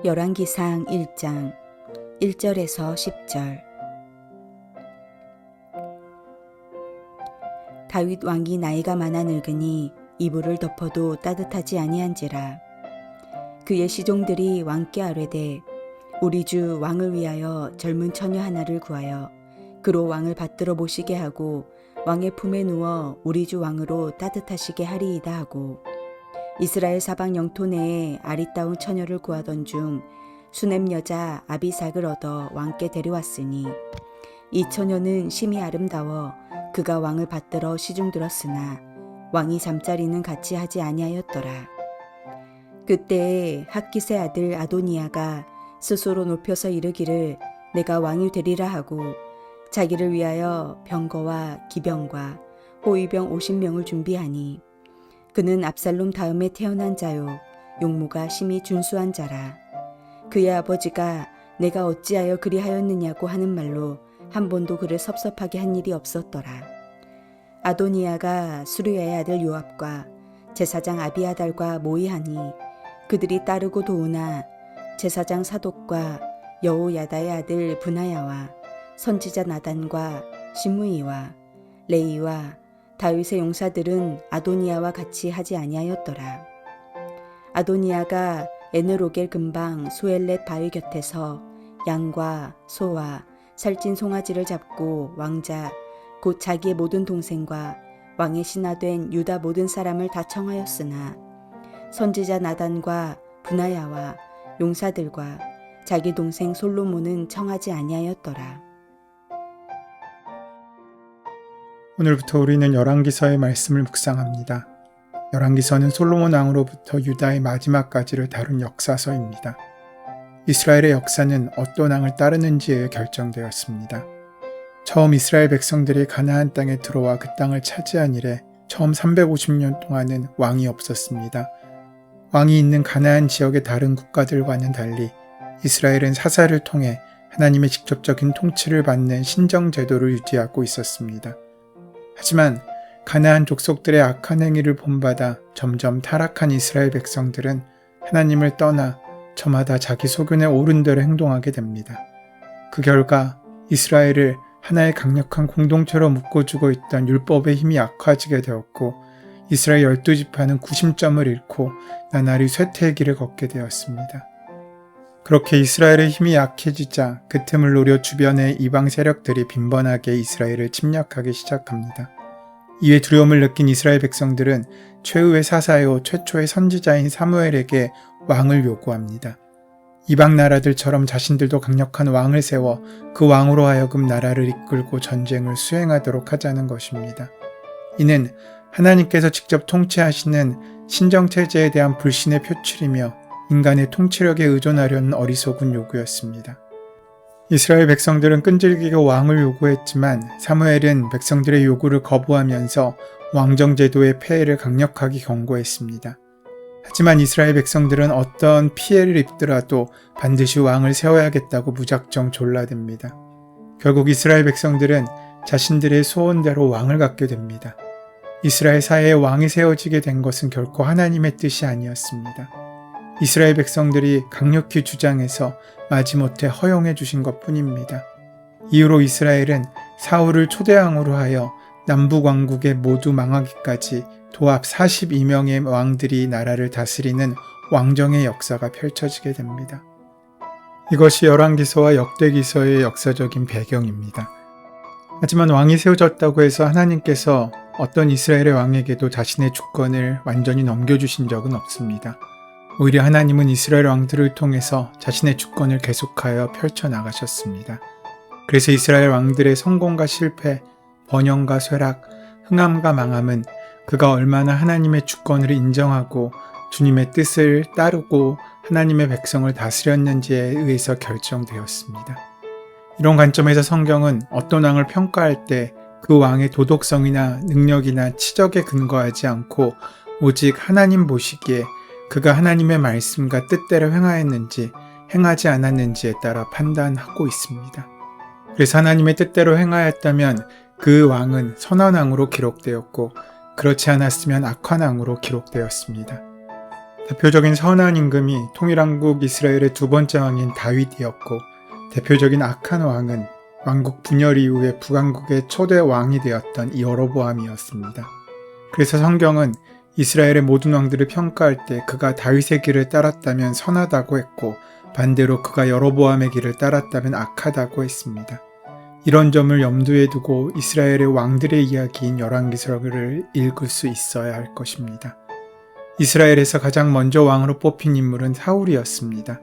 열왕기상 1장 1절에서 10절. 다윗 왕이 나이가 많아 늙으니 이불을 덮어도 따뜻하지 아니한지라. 그의 시종들이 왕께 아뢰되 우리 주 왕을 위하여 젊은 처녀 하나를 구하여 그로 왕을 받들어 모시게 하고 왕의 품에 누워 우리 주 왕으로 따뜻하시게 하리이다 하고, 이스라엘 사방 영토 내에 아리따운 처녀를 구하던 중 수넴 여자 아비삭을 얻어 왕께 데려왔으니 이 처녀는 심히 아름다워 그가 왕을 받들어 시중들었으나 왕이 잠자리는 같이 하지 아니하였더라. 그때에 학깃의 아들 아도니아가 스스로 높여서 이르기를 내가 왕이 되리라 하고 자기를 위하여 병거와 기병과 호위병 50명을 준비하니, 그는 압살롬 다음에 태어난 자요 용모가 심히 준수한 자라. 그의 아버지가 내가 어찌하여 그리하였느냐고 하는 말로 한 번도 그를 섭섭하게 한 일이 없었더라. 아도니아가 수르야의 아들 요압과 제사장 아비아달과 모의하니 그들이 따르고 도우나 제사장 사독과 여호야다의 아들 브나야와 선지자 나단과 시므이와 레이와 다윗의 용사들은 아도니아와 같이 하지 아니하였더라. 아도니아가 에느로겔 근방 수엘렛 바위 곁에서 양과 소와 살찐 송아지를 잡고 왕자 곧 자기의 모든 동생과 왕의 신하된 유다 모든 사람을 다 청하였으나 선지자 나단과 브나야와 용사들과 자기 동생 솔로몬은 청하지 아니하였더라. 오늘부터 우리는 열왕기서의 말씀을 묵상합니다. 열왕기서는 솔로몬 왕으로부터 유다의 마지막까지를 다룬 역사서입니다. 이스라엘의 역사는 어떤 왕을 따르는지에 결정되었습니다. 처음 이스라엘 백성들이 가나안 땅에 들어와 그 땅을 차지한 이래 처음 350년 동안은 왕이 없었습니다. 왕이 있는 가나안 지역의 다른 국가들과는 달리 이스라엘은 사사를 통해 하나님의 직접적인 통치를 받는 신정 제도를 유지하고 있었습니다. 하지만 가나안 족속들의 악한 행위를 본받아 점점 타락한 이스라엘 백성들은 하나님을 떠나 저마다 자기 소견에 옳은 대로 행동하게 됩니다. 그 결과 이스라엘을 하나의 강력한 공동체로 묶어주고 있던 율법의 힘이 약화지게 되었고, 이스라엘 12지파는 구심점을 잃고 나날이 쇠퇴의 길을 걷게 되었습니다. 그렇게 이스라엘의 힘이 약해지자 그 틈을 노려 주변의 이방 세력들이 빈번하게 이스라엘을 침략하기 시작합니다. 이에 두려움을 느낀 이스라엘 백성들은 최후의 사사요 최초의 선지자인 사무엘에게 왕을 요구합니다. 이방 나라들처럼 자신들도 강력한 왕을 세워 그 왕으로 하여금 나라를 이끌고 전쟁을 수행하도록 하자는 것입니다. 이는 하나님께서 직접 통치하시는 신정체제에 대한 불신의 표출이며 인간의 통치력에 의존하려는 어리석은 요구였습니다. 이스라엘 백성들은 끈질기게 왕을 요구했지만 사무엘은 백성들의 요구를 거부하면서 왕정제도의 폐해를 강력하게 경고했습니다. 하지만 이스라엘 백성들은 어떤 피해를 입더라도 반드시 왕을 세워야겠다고 무작정 졸라댑니다. 결국 이스라엘 백성들은 자신들의 소원대로 왕을 갖게 됩니다. 이스라엘 사회에 왕이 세워지게 된 것은 결코 하나님의 뜻이 아니었습니다. 이스라엘 백성들이 강력히 주장해서 마지못해 허용해 주신 것뿐입니다. 이후로 이스라엘은 사울을 초대왕으로 하여 남북왕국에 모두 망하기까지 도합 42명의 왕들이 나라를 다스리는 왕정의 역사가 펼쳐지게 됩니다. 이것이 열왕기서와 역대기서의 역사적인 배경입니다. 하지만 왕이 세워졌다고 해서 하나님께서 어떤 이스라엘의 왕에게도 자신의 주권을 완전히 넘겨주신 적은 없습니다. 오히려 하나님은 이스라엘 왕들을 통해서 자신의 주권을 계속하여 펼쳐나가셨습니다. 그래서 이스라엘 왕들의 성공과 실패, 번영과 쇠락, 흥함과 망함은 그가 얼마나 하나님의 주권을 인정하고 주님의 뜻을 따르고 하나님의 백성을 다스렸는지에 의해서 결정되었습니다. 이런 관점에서 성경은 어떤 왕을 평가할 때 그 왕의 도덕성이나 능력이나 치적에 근거하지 않고 오직 하나님 보시기에 그가 하나님의 말씀과 뜻대로 행하였는지 행하지 않았는지에 따라 판단하고 있습니다. 그래서 하나님의 뜻대로 행하였다면 그 왕은 선한 왕으로 기록되었고, 그렇지 않았으면 악한 왕으로 기록되었습니다. 대표적인 선한 임금이 통일왕국 이스라엘의 두 번째 왕인 다윗이었고, 대표적인 악한 왕은 왕국 분열 이후에 북왕국의 초대 왕이 되었던 여로보암이었습니다. 그래서 성경은 이스라엘의 모든 왕들을 평가할 때 그가 다윗의 길을 따랐다면 선하다고 했고, 반대로 그가 여로보암의 길을 따랐다면 악하다고 했습니다. 이런 점을 염두에 두고 이스라엘의 왕들의 이야기인 열왕기서를 읽을 수 있어야 할 것입니다. 이스라엘에서 가장 먼저 왕으로 뽑힌 인물은 사울이었습니다.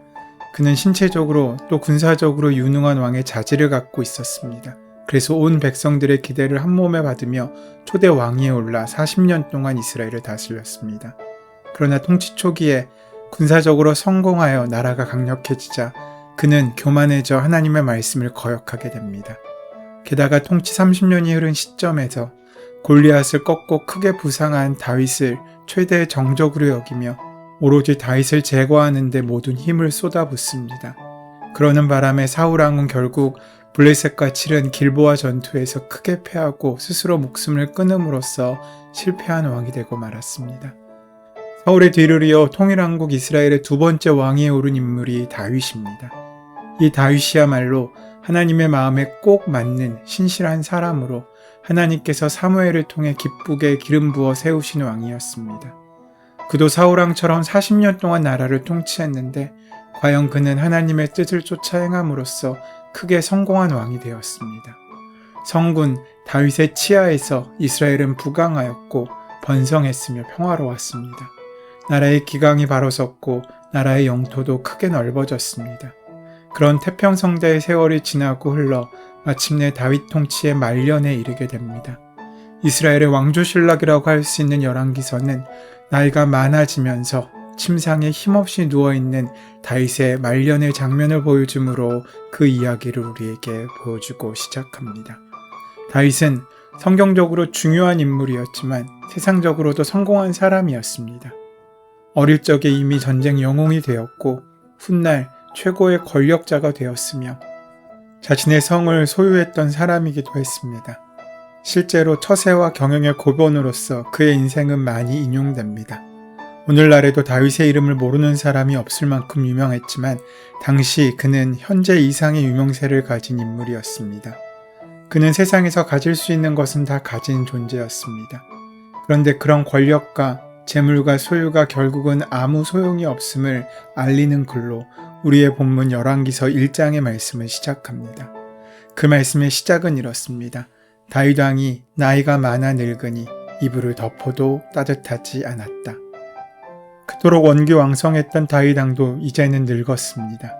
그는 신체적으로 또 군사적으로 유능한 왕의 자질을 갖고 있었습니다. 그래서 온 백성들의 기대를 한몸에 받으며 초대 왕위에 올라 40년 동안 이스라엘을 다스렸습니다. 그러나 통치 초기에 군사적으로 성공하여 나라가 강력해지자 그는 교만해져 하나님의 말씀을 거역하게 됩니다. 게다가 통치 30년이 흐른 시점에서 골리앗을 꺾고 크게 부상한 다윗을 최대의 정적으로 여기며 오로지 다윗을 제거하는 데 모든 힘을 쏟아붓습니다. 그러는 바람에 사울왕은 결국 블레셋과 치른 길보아 전투에서 크게 패하고 스스로 목숨을 끊음으로써 실패한 왕이 되고 말았습니다. 사울의 뒤를 이어 통일왕국 이스라엘의 두 번째 왕위에 오른 인물이 다윗입니다. 이 다윗이야말로 하나님의 마음에 꼭 맞는 신실한 사람으로 하나님께서 사무엘을 통해 기쁘게 기름 부어 세우신 왕이었습니다. 그도 사울왕처럼 40년 동안 나라를 통치했는데 과연 그는 하나님의 뜻을 쫓아 행함으로써 크게 성공한 왕이 되었습니다. 성군 다윗의 치하에서 이스라엘은 부강하였고 번성했으며 평화로웠습니다. 나라의 기강이 바로 섰고 나라의 영토도 크게 넓어졌습니다. 그런 태평성대의 세월이 지나고 흘러 마침내 다윗 통치의 말년에 이르게 됩니다. 이스라엘의 왕조신락이라고 할 수 있는 열왕기서는 나이가 많아지면서 침상에 힘없이 누워있는 다윗의 말년의 장면을 보여주므로 그 이야기를 우리에게 보여주고 시작합니다. 다윗은 성경적으로 중요한 인물이었지만 세상적으로도 성공한 사람이었습니다. 어릴 적에 이미 전쟁 영웅이 되었고 훗날 최고의 권력자가 되었으며 자신의 성을 소유했던 사람이기도 했습니다. 실제로 처세와 경영의 고변으로서 그의 인생은 많이 인용됩니다. 오늘날에도 다윗의 이름을 모르는 사람이 없을 만큼 유명했지만 당시 그는 현재 이상의 유명세를 가진 인물이었습니다. 그는 세상에서 가질 수 있는 것은 다 가진 존재였습니다. 그런데 그런 권력과 재물과 소유가 결국은 아무 소용이 없음을 알리는 글로 우리의 본문 열왕기서 1장의 말씀을 시작합니다. 그 말씀의 시작은 이렇습니다. 다윗 왕이 나이가 많아 늙으니 이불을 덮어도 따뜻하지 않았다. 그토록 원기왕성했던 다윗 왕도 이제는 늙었습니다.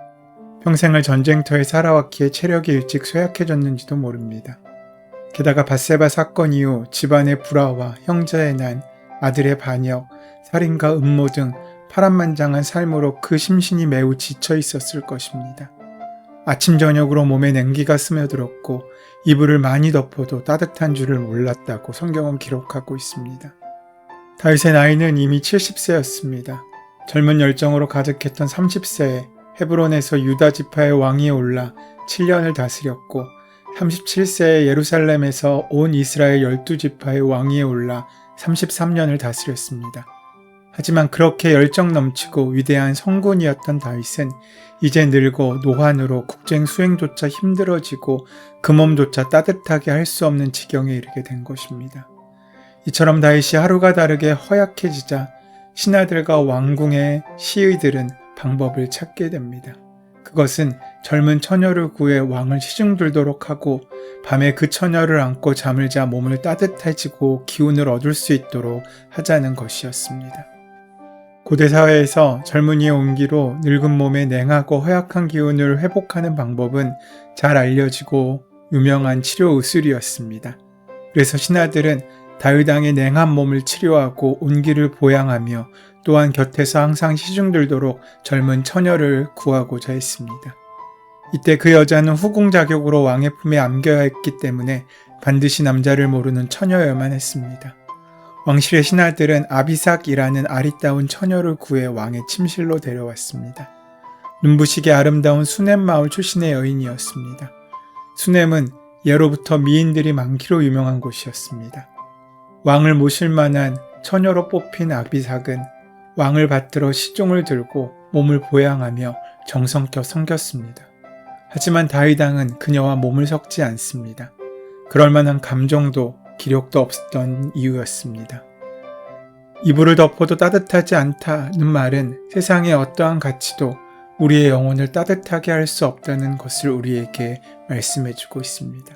평생을 전쟁터에 살아왔기에 체력이 일찍 쇠약해졌는지도 모릅니다. 게다가 밧세바 사건 이후 집안의 불화와 형제의 난, 아들의 반역, 살인과 음모 등 파란만장한 삶으로 그 심신이 매우 지쳐 있었을 것입니다. 아침 저녁으로 몸에 냉기가 스며들었고 이불을 많이 덮어도 따뜻한 줄을 몰랐다고 성경은 기록하고 있습니다. 다윗의 나이는 이미 70세였습니다. 젊은 열정으로 가득했던 30세에 헤브론에서 유다 지파의 왕위에 올라 7년을 다스렸고 37세에 예루살렘에서 온 이스라엘 12지파의 왕위에 올라 33년을 다스렸습니다. 하지만 그렇게 열정 넘치고 위대한 성군이었던 다윗은 이제 늙어 노환으로 국쟁 수행조차 힘들어지고 그 몸조차 따뜻하게 할 수 없는 지경에 이르게 된 것입니다. 이처럼 다윗이 하루가 다르게 허약해지자 신하들과 왕궁의 시의들은 방법을 찾게 됩니다. 그것은 젊은 처녀를 구해 왕을 시중들도록 하고 밤에 그 처녀를 안고 잠을 자 몸을 따뜻해지고 기운을 얻을 수 있도록 하자는 것이었습니다. 고대 사회에서 젊은이의 온기로 늙은 몸의 냉하고 허약한 기운을 회복하는 방법은 잘 알려지고 유명한 치료 의술이었습니다. 그래서 신하들은 다윗 왕의 냉한 몸을 치료하고 온기를 보양하며 또한 곁에서 항상 시중들도록 젊은 처녀를 구하고자 했습니다. 이때 그 여자는 후궁 자격으로 왕의 품에 안겨야 했기 때문에 반드시 남자를 모르는 처녀여야만 했습니다. 왕실의 신하들은 아비삭이라는 아리따운 처녀를 구해 왕의 침실로 데려왔습니다. 눈부시게 아름다운 수넴 마을 출신의 여인이었습니다. 수넴은 예로부터 미인들이 많기로 유명한 곳이었습니다. 왕을 모실 만한 처녀로 뽑힌 아비삭은 왕을 받들어 시종을 들고 몸을 보양하며 정성껏 섬겼습니다. 하지만 다윗 왕은 그녀와 몸을 섞지 않습니다. 그럴 만한 감정도 기력도 없었던 이유였습니다. 이불을 덮어도 따뜻하지 않다는 말은 세상의 어떠한 가치도 우리의 영혼을 따뜻하게 할 수 없다는 것을 우리에게 말씀해주고 있습니다.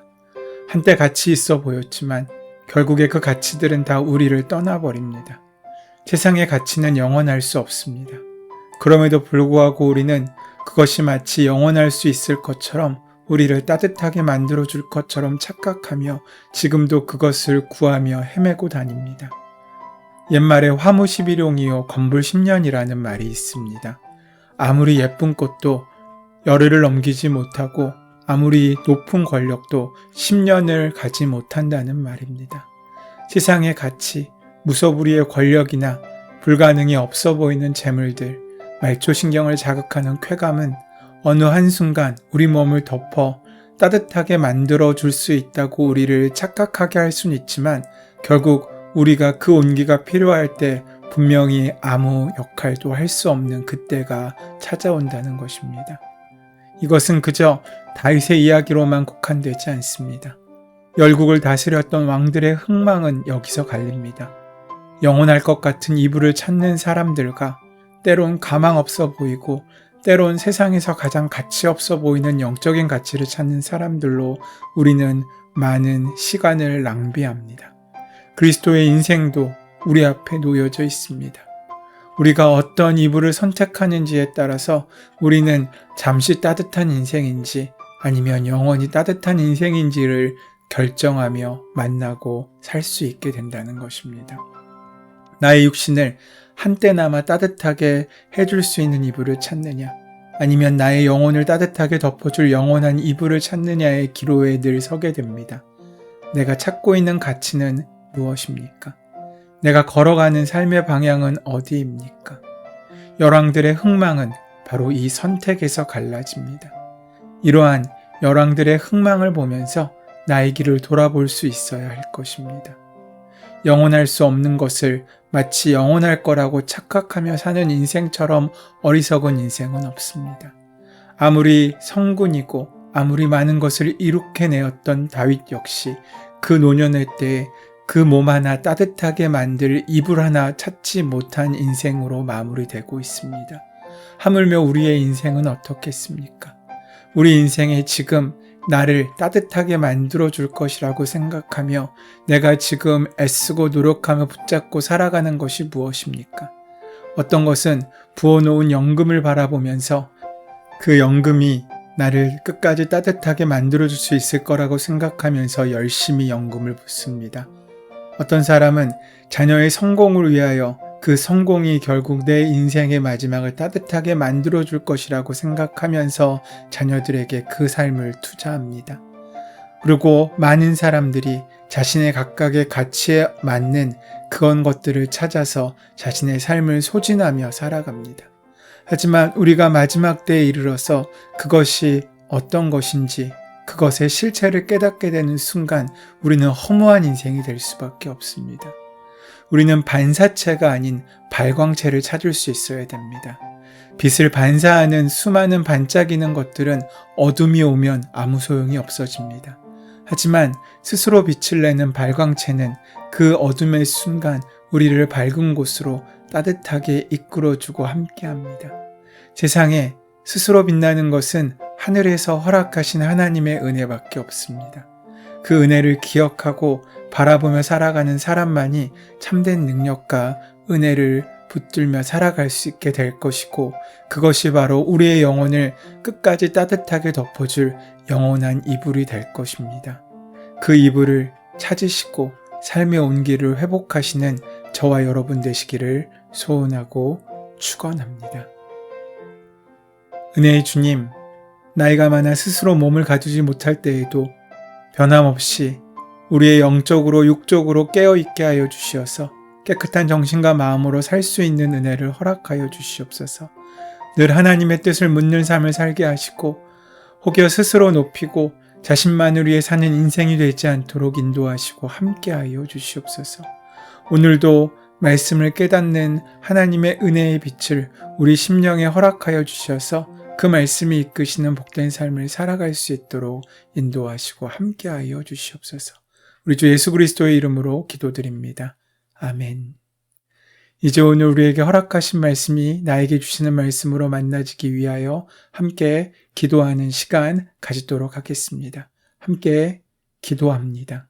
한때 가치 있어 보였지만 결국에 그 가치들은 다 우리를 떠나버립니다. 세상의 가치는 영원할 수 없습니다. 그럼에도 불구하고 우리는 그것이 마치 영원할 수 있을 것처럼 우리를 따뜻하게 만들어줄 것처럼 착각하며 지금도 그것을 구하며 헤매고 다닙니다. 옛말에 화무 11용이요 건불 10년이라는 말이 있습니다. 아무리 예쁜 꽃도 열흘을 넘기지 못하고 아무리 높은 권력도 10년을 가지 못한다는 말입니다. 세상의 가치, 무소불위의 권력이나 불가능이 없어 보이는 재물들, 말초신경을 자극하는 쾌감은 어느 한순간 우리 몸을 덮어 따뜻하게 만들어 줄 수 있다고 우리를 착각하게 할 수는 있지만 결국 우리가 그 온기가 필요할 때 분명히 아무 역할도 할 수 없는 그때가 찾아온다는 것입니다. 이것은 그저 다윗의 이야기로만 국한되지 않습니다. 열국을 다스렸던 왕들의 흥망은 여기서 갈립니다. 영원할 것 같은 이불을 찾는 사람들과 때론 가망 없어 보이고 때론 세상에서 가장 가치 없어 보이는 영적인 가치를 찾는 사람들로 우리는 많은 시간을 낭비합니다. 그리스도의 인생도 우리 앞에 놓여져 있습니다. 우리가 어떤 이불을 선택하는지에 따라서 우리는 잠시 따뜻한 인생인지 아니면 영원히 따뜻한 인생인지를 결정하며 만나고 살 수 있게 된다는 것입니다. 나의 육신을 한때나마 따뜻하게 해줄 수 있는 이불을 찾느냐 아니면 나의 영혼을 따뜻하게 덮어줄 영원한 이불을 찾느냐의 기로에 늘 서게 됩니다. 내가 찾고 있는 가치는 무엇입니까? 내가 걸어가는 삶의 방향은 어디입니까? 열왕들의 흥망은 바로 이 선택에서 갈라집니다. 이러한 열왕들의 흥망을 보면서 나의 길을 돌아볼 수 있어야 할 것입니다. 영원할 수 없는 것을 마치 영원할 거라고 착각하며 사는 인생처럼 어리석은 인생은 없습니다. 아무리 성군이고 아무리 많은 것을 이룩해내었던 다윗 역시 그 노년의 때에 그 몸 하나 따뜻하게 만들 이불 하나 찾지 못한 인생으로 마무리되고 있습니다. 하물며 우리의 인생은 어떻겠습니까? 우리 인생에 지금 나를 따뜻하게 만들어줄 것이라고 생각하며 내가 지금 애쓰고 노력하며 붙잡고 살아가는 것이 무엇입니까? 어떤 것은 부어놓은 연금을 바라보면서 그 연금이 나를 끝까지 따뜻하게 만들어줄 수 있을 거라고 생각하면서 열심히 연금을 붓습니다. 어떤 사람은 자녀의 성공을 위하여 그 성공이 결국 내 인생의 마지막을 따뜻하게 만들어줄 것이라고 생각하면서 자녀들에게 그 삶을 투자합니다. 그리고 많은 사람들이 자신의 각각의 가치에 맞는 그런 것들을 찾아서 자신의 삶을 소진하며 살아갑니다. 하지만 우리가 마지막 때에 이르러서 그것이 어떤 것인지 그것의 실체를 깨닫게 되는 순간 우리는 허무한 인생이 될 수밖에 없습니다. 우리는 반사체가 아닌 발광체를 찾을 수 있어야 됩니다. 빛을 반사하는 수많은 반짝이는 것들은 어둠이 오면 아무 소용이 없어집니다. 하지만 스스로 빛을 내는 발광체는 그 어둠의 순간 우리를 밝은 곳으로 따뜻하게 이끌어주고 함께합니다. 세상에 스스로 빛나는 것은 하늘에서 허락하신 하나님의 은혜밖에 없습니다. 그 은혜를 기억하고 바라보며 살아가는 사람만이 참된 능력과 은혜를 붙들며 살아갈 수 있게 될 것이고 그것이 바로 우리의 영혼을 끝까지 따뜻하게 덮어줄 영원한 이불이 될 것입니다. 그 이불을 찾으시고 삶의 온기를 회복하시는 저와 여러분 되시기를 소원하고 축원합니다. 은혜의 주님, 나이가 많아 스스로 몸을 가두지 못할 때에도 변함없이 우리의 영적으로 육적으로 깨어있게 하여 주시어서 깨끗한 정신과 마음으로 살 수 있는 은혜를 허락하여 주시옵소서. 늘 하나님의 뜻을 묻는 삶을 살게 하시고 혹여 스스로 높이고 자신만을 위해 사는 인생이 되지 않도록 인도하시고 함께하여 주시옵소서. 오늘도 말씀을 깨닫는 하나님의 은혜의 빛을 우리 심령에 허락하여 주셔서 그 말씀이 이끄시는 복된 삶을 살아갈 수 있도록 인도하시고 함께하여 주시옵소서. 우리 주 예수 그리스도의 이름으로 기도드립니다. 아멘. 이제 오늘 우리에게 허락하신 말씀이 나에게 주시는 말씀으로 만나지기 위하여 함께 기도하는 시간 가지도록 하겠습니다. 함께 기도합니다.